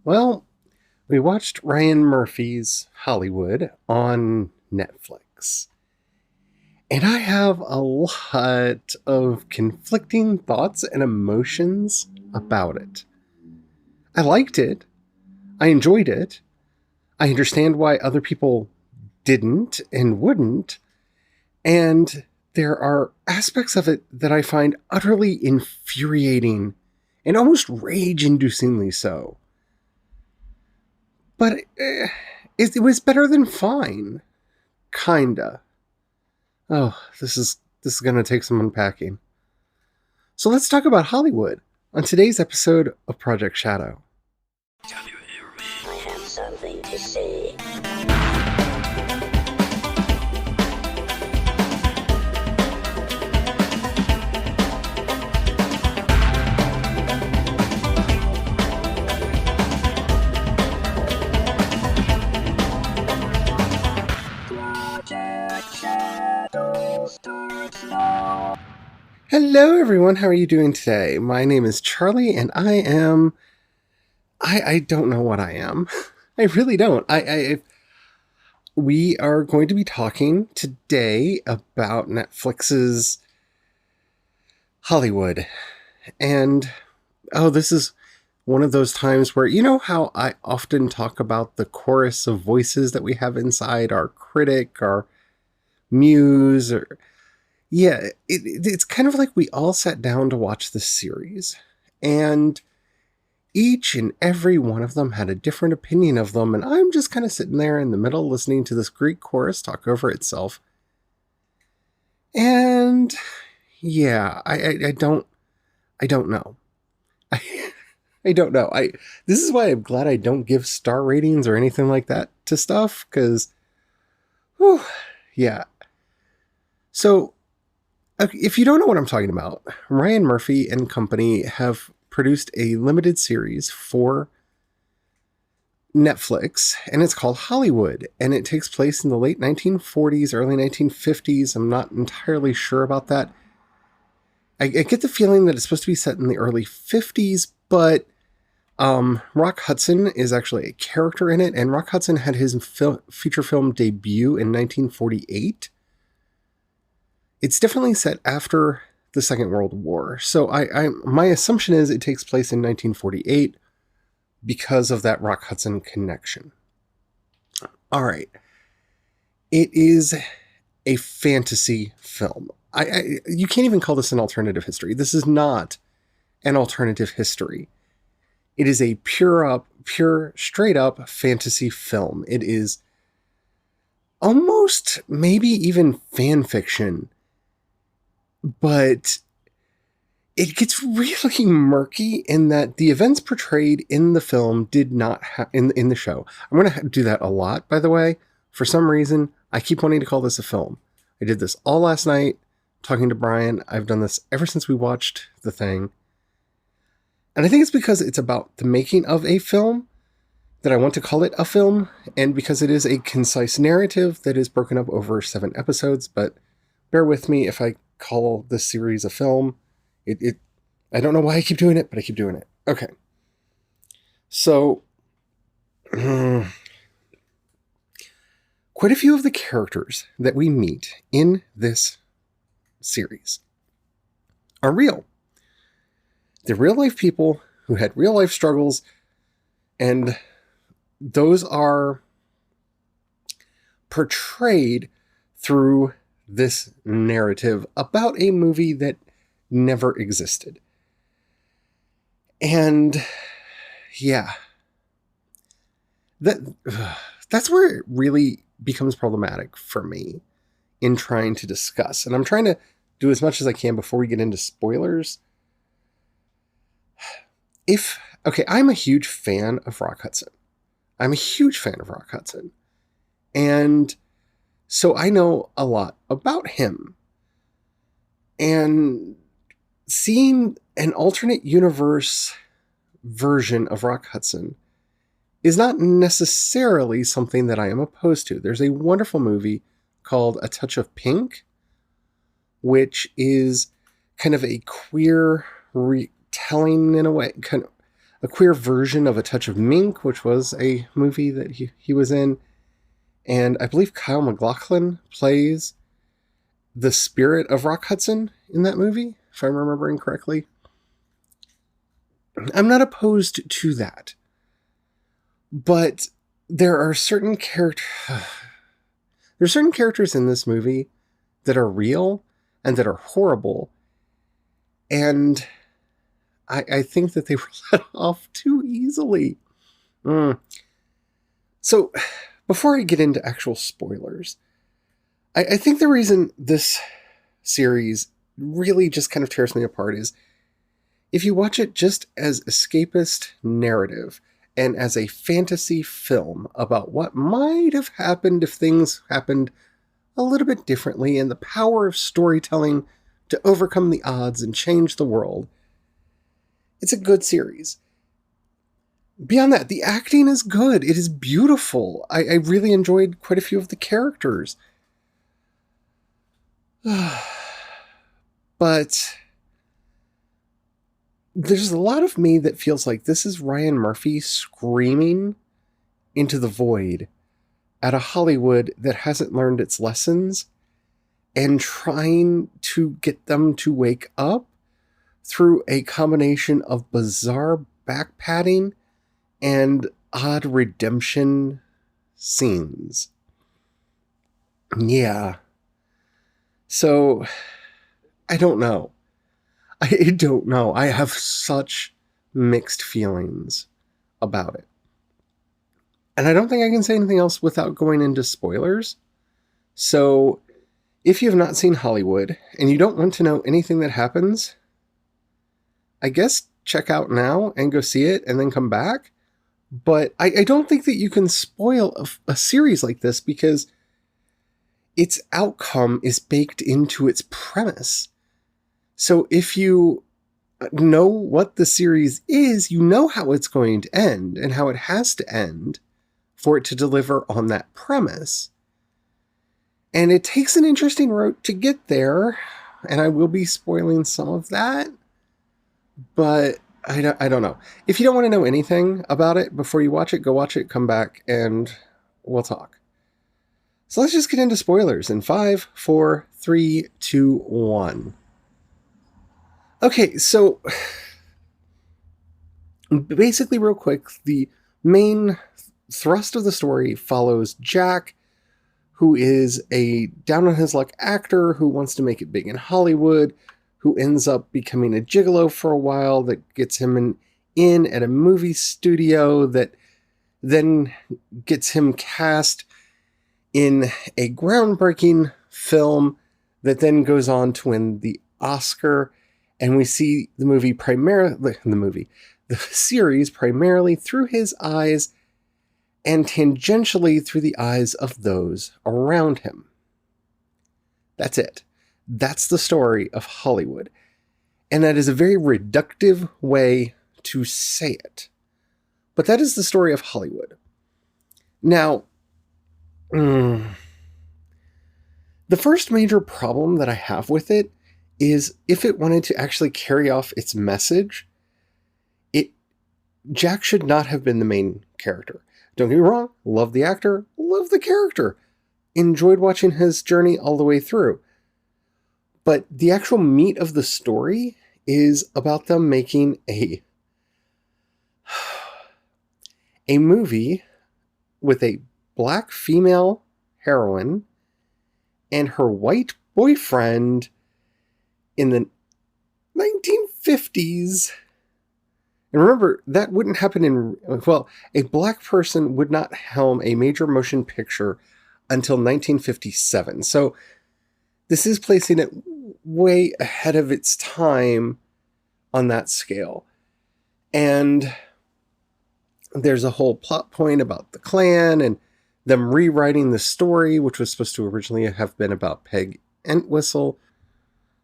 Well, we watched Ryan Murphy's Hollywood on Netflix. And I have a lot of conflicting thoughts and emotions about it. I liked it. I enjoyed it. I understand why other people didn't and wouldn't. And there are aspects of it that I find utterly infuriating and almost rage-inducingly so. But it was better than fine. Kinda. Oh, this is going to take some unpacking. So let's talk about Hollywood on today's episode of Project Shadow. Can you hear me? I have something to say. Hello everyone, how are you doing today? My name is Charlie and I don't know what I am. I really don't. We are going to be talking today about Netflix's Hollywood. And this is one of those times where, you know how I often talk about the chorus of voices that we have inside, our critic, our muse, it's kind of like we all sat down to watch this series, and each and every one of them had a different opinion of them, and I'm just kind of sitting there in the middle listening to this Greek chorus talk over itself. And yeah, I don't know. I don't know. This is why I'm glad I don't give star ratings or anything like that to stuff, because yeah. So if you don't know what I'm talking about, Ryan Murphy and company have produced a limited series for Netflix, and it's called Hollywood, and it takes place in the late 1940s, early 1950s. I'm not entirely sure about that. I get the feeling that it's supposed to be set in the early 50s, but Rock Hudson is actually a character in it, and Rock Hudson had his feature film debut in 1948. It's definitely set after the Second World War. So my assumption is it takes place in 1948 because of that Rock Hudson connection. All right. It is a fantasy film. You can't even call this an alternative history. This is not an alternative history. It is a pure, straight up fantasy film. It is almost maybe even fan fiction. But it gets really murky in that the events portrayed in the film did not in the show. I'm going to do that a lot, by the way. For some reason, I keep wanting to call this a film. I did this all last night, talking to Brian. I've done this ever since we watched The Thing. And I think it's because it's about the making of a film that I want to call it a film, and because it is a concise narrative that is broken up over 7 episodes, but bear with me if I call this series a film. I don't know why I keep doing it, but I keep doing it. Okay. So, quite a few of the characters that we meet in this series are real. They're real life people who had real life struggles, and those are portrayed through this narrative about a movie that never existed. And yeah, that's where it really becomes problematic for me in trying to discuss. And I'm trying to do as much as I can before we get into spoilers. I'm a huge fan of Rock Hudson. And so I know a lot about him. And seeing an alternate universe version of Rock Hudson is not necessarily something that I am opposed to. There's a wonderful movie called A Touch of Pink, which is kind of a queer retelling in a way. a queer version of A Touch of Mink, which was a movie that he was in. And I believe Kyle MacLachlan plays the spirit of Rock Hudson in that movie, if I'm remembering correctly. I'm not opposed to that. But there are certain characters in this movie that are real and that are horrible. And I think that they were let off too easily. So, before I get into actual spoilers, I think the reason this series really just kind of tears me apart is if you watch it just as escapist narrative and as a fantasy film about what might have happened if things happened a little bit differently and the power of storytelling to overcome the odds and change the world, it's a good series. Beyond that, the acting is good. It is beautiful. I really enjoyed quite a few of the characters. But there's a lot of me that feels like this is Ryan Murphy screaming into the void at a Hollywood that hasn't learned its lessons and trying to get them to wake up through a combination of bizarre backpatting and odd redemption scenes. Yeah. So, I don't know. I don't know. I have such mixed feelings about it. And I don't think I can say anything else without going into spoilers. So, if you have not seen Hollywood and you don't want to know anything that happens, I guess check out now and go see it and then come back. But I don't think that you can spoil a series like this because its outcome is baked into its premise. So if you know what the series is, you know how it's going to end and how it has to end for it to deliver on that premise. And it takes an interesting route to get there, and I will be spoiling some of that. But I don't know. If you don't want to know anything about it before you watch it, go watch it, come back, and we'll talk. So let's just get into spoilers in 5, 4, 3, 2, 1. Okay, so basically real quick, the main thrust of the story follows Jack, who is a down-on-his-luck actor who wants to make it big in Hollywood, who ends up becoming a gigolo for a while that gets him in at a movie studio that then gets him cast in a groundbreaking film that then goes on to win the Oscar. And we see the series primarily through his eyes and tangentially through the eyes of those around him. That's it. That's the story of Hollywood. And that is a very reductive way to say it. But that is the story of Hollywood. Now, the first major problem that I have with it is if it wanted to actually carry off its message, Jack should not have been the main character. Don't get me wrong, love the actor, love the character. Enjoyed watching his journey all the way through. But the actual meat of the story is about them making a movie with a black female heroine and her white boyfriend in the 1950s. And remember, that wouldn't happen a black person would not helm a major motion picture until 1957. So this is placing it way ahead of its time on that scale. And there's a whole plot point about the Klan and them rewriting the story, which was supposed to originally have been about Peg Entwistle,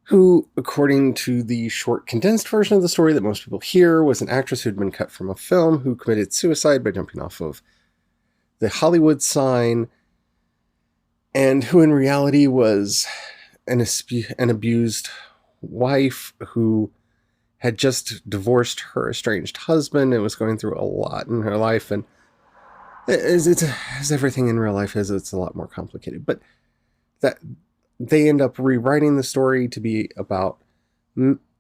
who, according to the short condensed version of the story that most people hear, was an actress who'd been cut from a film who committed suicide by jumping off of the Hollywood sign, and who in reality was an abused wife who had just divorced her estranged husband and was going through a lot in her life. And as everything in real life is, it's a lot more complicated. But that they end up rewriting the story to be about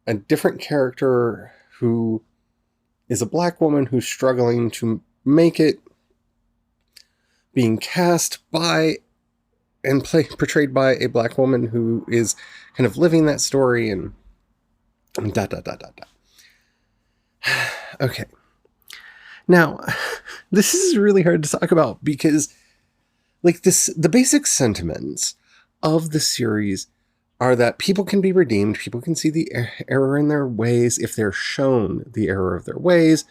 a different character who is a black woman who's struggling to make it, being cast by and portrayed by a black woman who is kind of living that story, and dot, dot, dot, dot, dot. Okay. Now, this is really hard to talk about because, like, the basic sentiments of the series are that people can be redeemed, people can see the error in their ways if they're shown the error of their ways.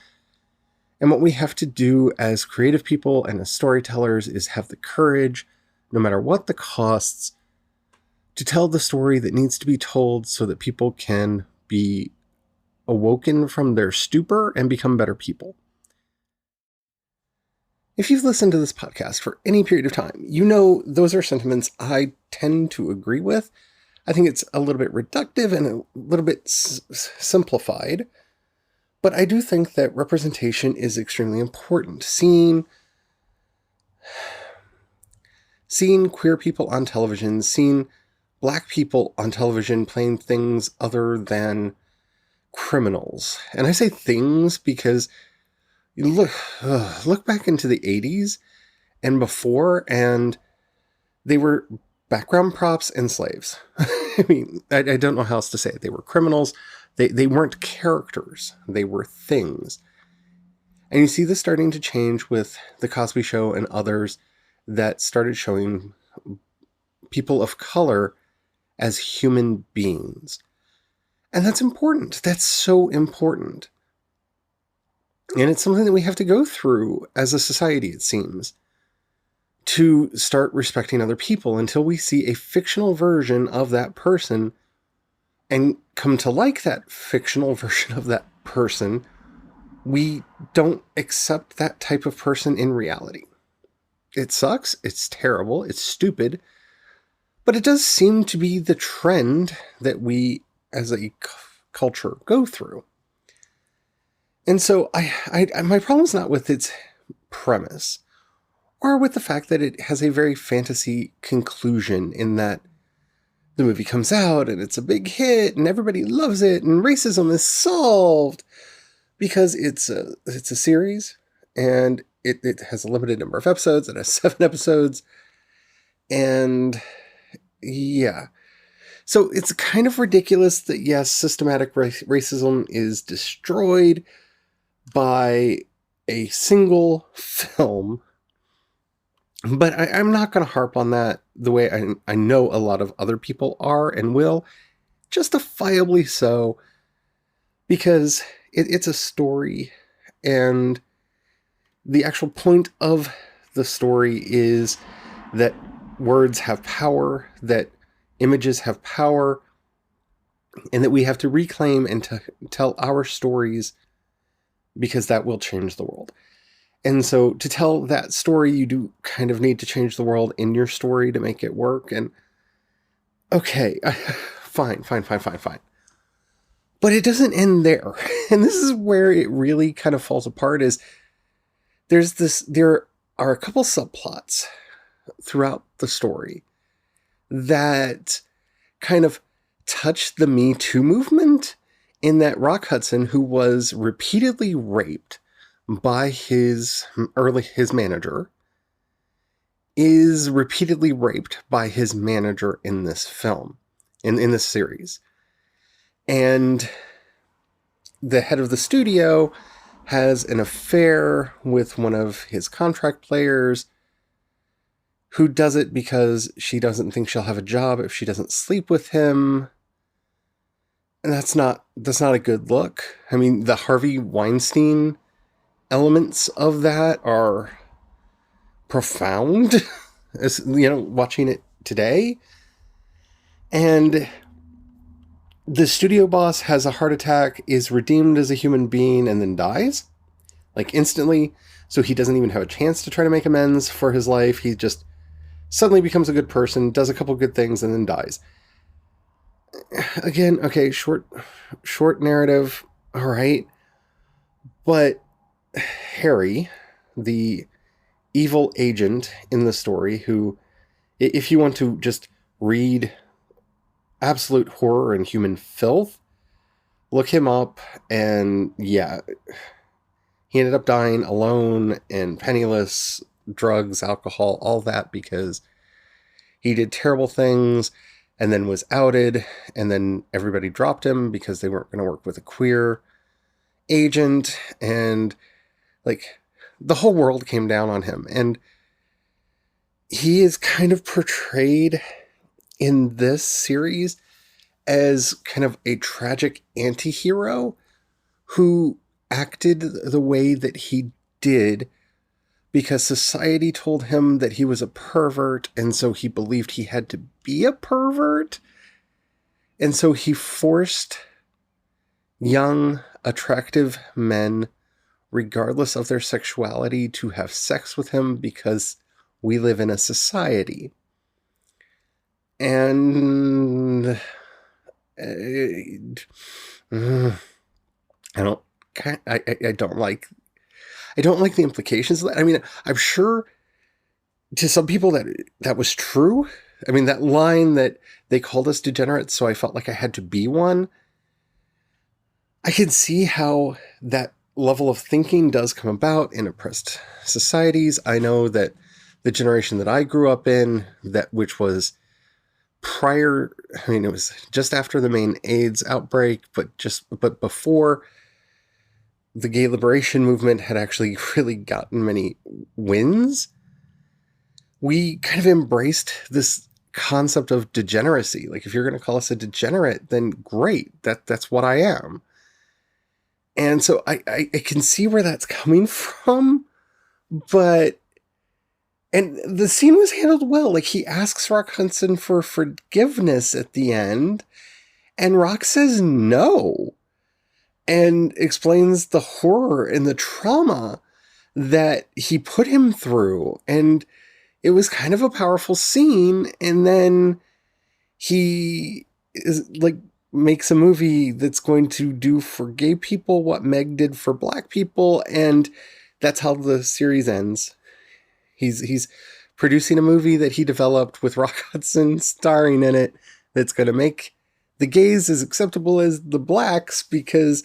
And what we have to do as creative people and as storytellers is have the courage, no matter what the costs, to tell the story that needs to be told so that people can be awoken from their stupor and become better people. If you've listened to this podcast for any period of time, you know those are sentiments I tend to agree with. I think it's a little bit reductive and a little bit simplified, but I do think that representation is extremely important. Seeing queer people on television, seeing black people on television playing things other than criminals. And I say things because you look back into the 80s and before, and they were background props and slaves. I mean, I don't know how else to say it. They were criminals. They weren't characters. They were things. And you see this starting to change with The Cosby Show and others that started showing people of color as human beings. And that's important. That's so important. And it's something that we have to go through as a society, it seems, to start respecting other people until we see a fictional version of that person and come to like that fictional version of that person. We don't accept that type of person in reality. It sucks. It's terrible. It's stupid. But it does seem to be the trend that we as a culture go through. And so my problem is not with its premise or with the fact that it has a very fantasy conclusion in that the movie comes out and it's a big hit and everybody loves it and racism is solved because it's a series and it has a limited number of episodes. It has 7 episodes. And yeah. So it's kind of ridiculous that, yes, systematic racism is destroyed by a single film. But I'm not going to harp on that the way I know a lot of other people are and will. Justifiably so. Because it's a story. And the actual point of the story is that words have power, that images have power, and that we have to reclaim and to tell our stories because that will change the world. And so to tell that story, you do kind of need to change the world in your story to make it work. And okay, fine. But it doesn't end there. And this is where it really kind of falls apart is there are a couple subplots throughout the story that kind of touch the Me Too movement in that Rock Hudson, who was repeatedly raped by his manager, is repeatedly raped by his manager in this film, in this series. And the head of the studio has an affair with one of his contract players who does it because she doesn't think she'll have a job if she doesn't sleep with him. And that's not a good look. I mean, the Harvey Weinstein elements of that are profound, as you know, watching it today. And the studio boss has a heart attack, is redeemed as a human being, and then dies, like instantly. So he doesn't even have a chance to try to make amends for his life. He just suddenly becomes a good person, does a couple good things, and then dies. again, okay, short narrative, all right. But Harry, the evil agent in the story, who, if you want to just read absolute horror and human filth, look him up. And yeah, he ended up dying alone and penniless, drugs, alcohol, all that because he did terrible things and then was outed, and then everybody dropped him because they weren't going to work with a queer agent, and like the whole world came down on him. And he is kind of portrayed in this series as kind of a tragic anti-hero who acted the way that he did because society told him that he was a pervert, and so he believed he had to be a pervert. And so he forced young, attractive men, regardless of their sexuality, to have sex with him because we live in a society. And I don't I don't like the implications of that. I mean, I'm sure to some people that was true. I mean, that line that they called us degenerates, so I felt like I had to be one. I can see how that level of thinking does come about in oppressed societies. I know that the generation that I grew up in, which was prior, I mean, it was just after the main AIDS outbreak, but before the gay liberation movement had actually really gotten many wins, we kind of embraced this concept of degeneracy. Like, if you're going to call us a degenerate, then great. That's what I am. And so I can see where that's coming from, but, and the scene was handled well. Like, he asks Rock Hudson for forgiveness at the end, and Rock says no, and explains the horror and the trauma that he put him through. And it was kind of a powerful scene. And then he is like, makes a movie that's going to do for gay people what Meg did for black people, and that's how the series ends. He's producing a movie that he developed with Rock Hudson starring in it that's going to make the gays as acceptable as the blacks because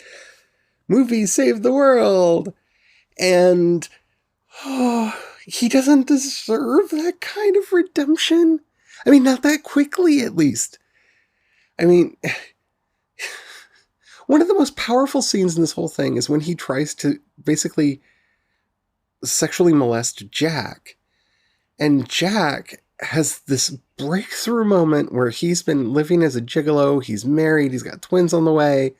movies save the world. And he doesn't deserve that kind of redemption. I mean, not that quickly, at least. I mean, one of the most powerful scenes in this whole thing is when he tries to basically sexually molest Jack. And Jack has this breakthrough moment where he's been living as a gigolo, he's married, he's got twins on the way,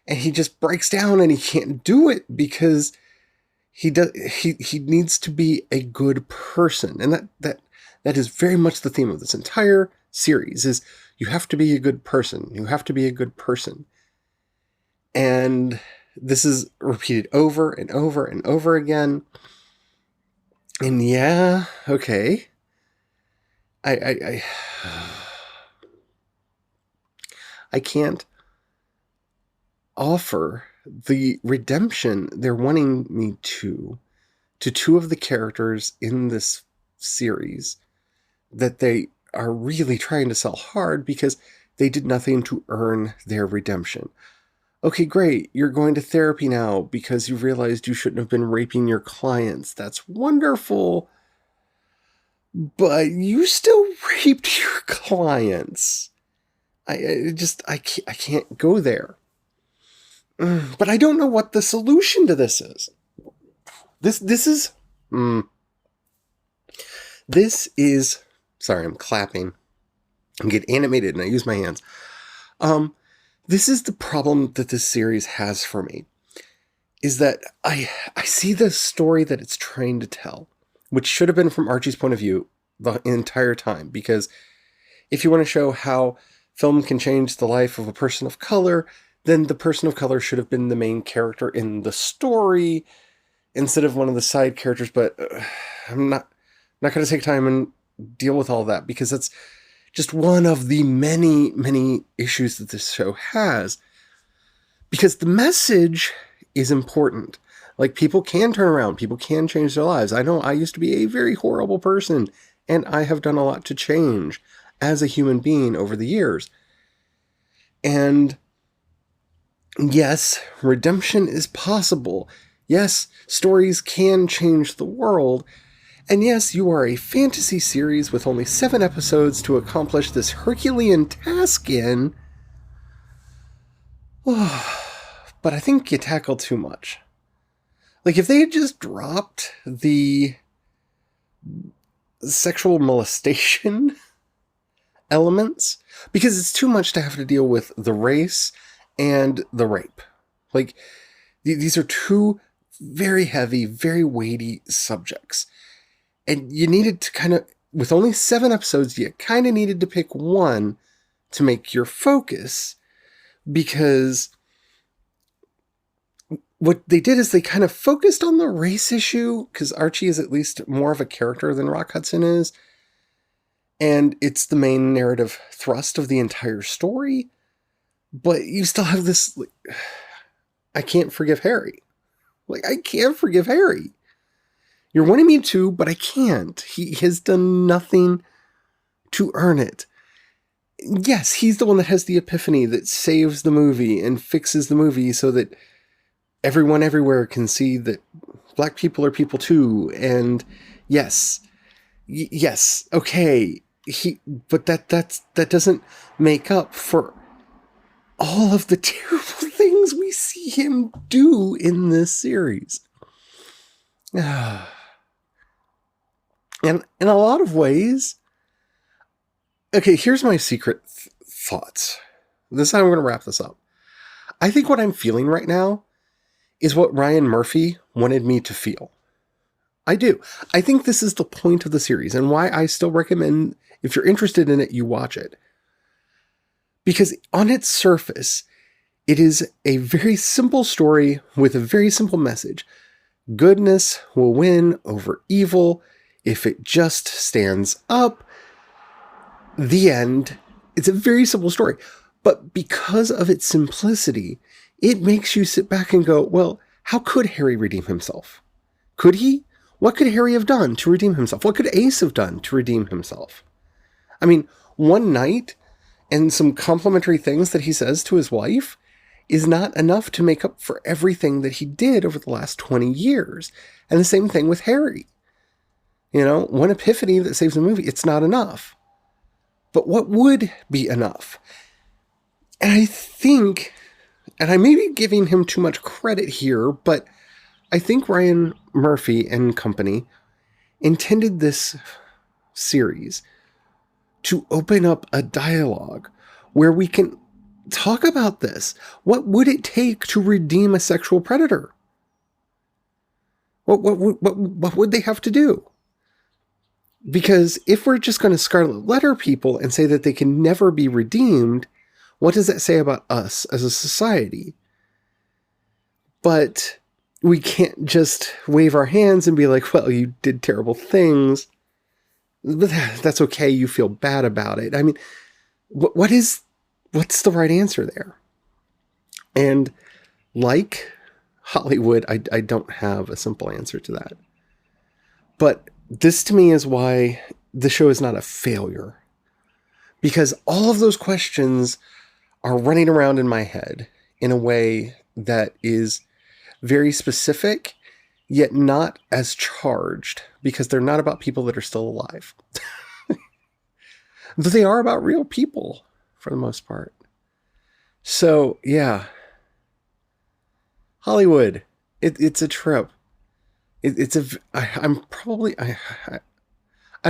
and he just breaks down and he can't do it because he needs to be a good person. And that is very much the theme of this entire series, is you have to be a good person. You have to be a good person. And this is repeated over and over and over again. And yeah, okay. I can't offer the redemption they're wanting me to two of the characters in this series that they are really trying to sell hard because they did nothing to earn their redemption. Okay, great. You're going to therapy now because you realized you shouldn't have been raping your clients. That's wonderful. But you still raped your clients. I can't go there. But I don't know what the solution to this is. This is, sorry, I'm clapping. I get animated and I use my hands. This is the problem that this series has for me, is that I see the story that it's trying to tell, which should have been from Archie's point of view the entire time, because if you want to show how film can change the life of a person of color, then the person of color should have been the main character in the story instead of one of the side characters. But I'm not going to take time and deal with all that because that's just one of the many, many issues that this show has. Because the message is important. Like, people can turn around. People can change their lives. I know I used to be a very horrible person, and I have done a lot to change as a human being over the years. And yes, redemption is possible. Yes, stories can change the world. And yes, you are a fantasy series with only 7 episodes to accomplish this Herculean task in. But I think you tackle too much. Like, if they had just dropped the sexual molestation elements, because it's too much to have to deal with the race and the rape. Like, these are two very heavy, very weighty subjects. And you needed to kind of, with only 7 episodes, you kind of needed to pick one to make your focus, because what they did is they kind of focused on the race issue, because Archie is at least more of a character than Rock Hudson is. And it's the main narrative thrust of the entire story. But you still have this, like, I can't forgive Harry. Like, I can't forgive Harry. You're wanting me to, but I can't. He has done nothing to earn it. Yes, he's the one that has the epiphany that saves the movie and fixes the movie so that everyone everywhere can see that black people are people too. And yes, okay. But that doesn't make up for all of the terrible things we see him do in this series. And in a lot of ways, okay, here's my secret thoughts. This is how I'm going to wrap this up. I think what I'm feeling right now is what Ryan Murphy wanted me to feel. I do. I think this is the point of the series and why I still recommend, if you're interested in it, you watch it. Because on its surface, it is a very simple story with a very simple message. Goodness will win over evil if it just stands up. The end. It's a very simple story. But because of its simplicity, it makes you sit back and go, well, how could Harry redeem himself? Could he? What could Harry have done to redeem himself? What could Ace have done to redeem himself? I mean, one night and some complimentary things that he says to his wife is not enough to make up for everything that he did over the last 20 years. And the same thing with Harry. You know, one epiphany that saves a movie, it's not enough. But what would be enough? And I think, and I may be giving him too much credit here, but I think Ryan Murphy and company intended this series to open up a dialogue where we can talk about this. What would it take to redeem a sexual predator? What would they have to do? Because if we're just going to scarlet letter people and say that they can never be redeemed, what does that say about us as a society? But we can't just wave our hands and be like, well, you did terrible things. But that's okay. You feel bad about it. I mean, what's the right answer there? And like Hollywood, I don't have a simple answer to that. But this to me is why the show is not a failure. Because all of those questions are running around in my head in a way that is very specific, yet not as charged, because they're not about people that are still alive. But they are about real people for the most part. So, yeah. Hollywood. It's a trip. I'm probably... I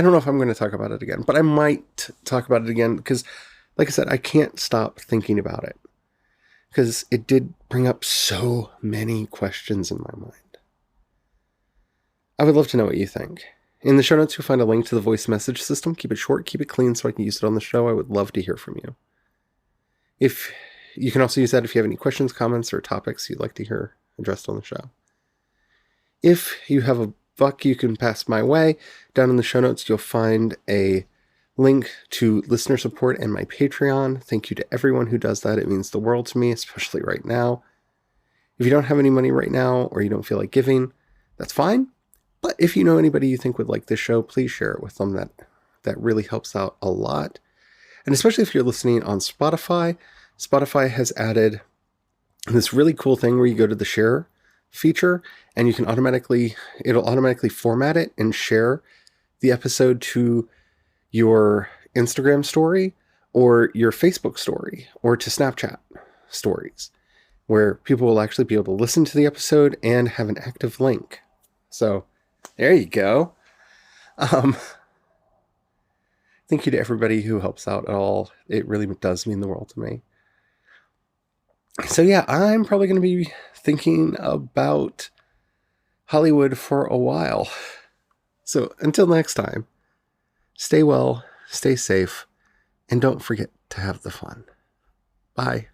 don't know if I'm going to talk about it again, but I might talk about it again because, like I said, I can't stop thinking about it. Because it did bring up so many questions in my mind. I would love to know what you think. In the show notes, you'll find a link to the voice message system. Keep it short, keep it clean so I can use it on the show. I would love to hear from you. If you can also use that if you have any questions, comments, or topics you'd like to hear addressed on the show. If you have a buck you can pass my way, down in the show notes, you'll find a link to listener support and my Patreon. Thank you to everyone who does that. It means the world to me, especially right now. If you don't have any money right now or you don't feel like giving, that's fine. But if you know anybody you think would like this show, please share it with them. That really helps out a lot. And especially if you're listening on Spotify, Spotify has added this really cool thing where you go to the share feature and you can it'll automatically format it and share the episode to your Instagram story or your Facebook story or to Snapchat stories, where people will actually be able to listen to the episode and have an active link. So there you go. Thank you to everybody who helps out at all. It really does mean the world to me. So yeah, I'm probably going to be thinking about Hollywood for a while. So until next time, stay well, stay safe, and don't forget to have the fun. Bye.